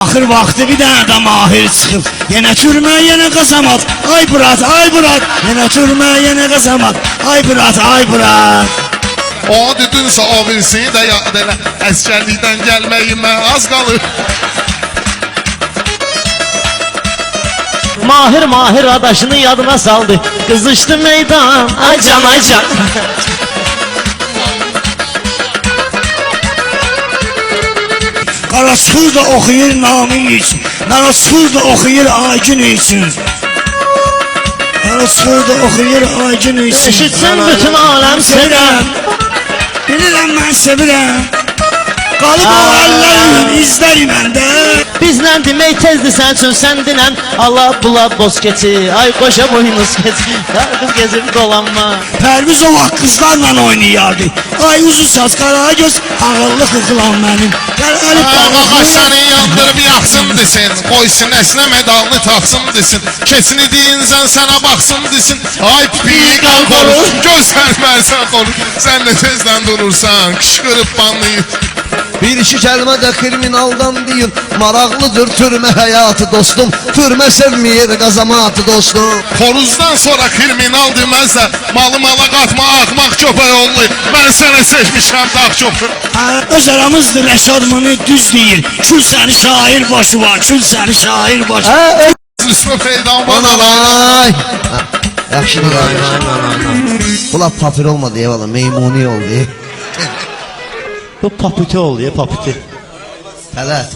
Axır vaxtı bir dənə də mahir çıxıb. Yenə çürmə, yenə qazamat. Ay brat, ay brat. Yenə çürmə, yenə qazamat. Ay brat, ay brat. O düdünsə o birisini də yad elə. Əskərlikdən gəlməyimə az qalır. Mahir adaşını yadına saldı. Kızıştı meydan. Ay can ay can. Qaraçxır da oxuyur namim üçün. Qaraçxır da oxuyur aygün üçün. Qaraçxır da oxuyur aygün üçün. Eşitsin bütün aləm sevirəm. Bilirəm mən sevirəm. Qalıb o əllərin izləri məndə. Bizlə demək tezdir sən üçün sən dinən. Allah bula boz keçi. Ay qoşa boynuz keçi. Qarqız gezib dolanma. Pərviz o vaxt qızlarla oynayardı. Ay uzun saç, qara göz, ağıllı qıqılan mənim. Ağa səni yandırıb yaxsın desin. Qoy sinəsinə medalını taxsın desin. Keçini deyinsən sənə baxsın desin. Ay piyi qan qorur, göstərmərsən qorur. Sən də tezdən durursan, kışqırıb banlayır. Bir iki kəlmə də kriminaldan deyil. Maraqlıdır türmə həyatı dostum. Türmə sevməyir qazamatı dostum. Xoruzdan sonra kriminal deməzlər. Malı mala qatma, axmaq köpək oldu. Mən sənə seçmişəm dağ köpək. Öz aramızdır Rəşadmanı düz deyir. Kül səni şair başı var, kül səni şair başı. Üstü peydan Bana bana. vay. Yaxşıdır qardaş. Bunlar papir olmadı ya valla, meymuni oldu. Bu papiti ol ya papiti. Tələt.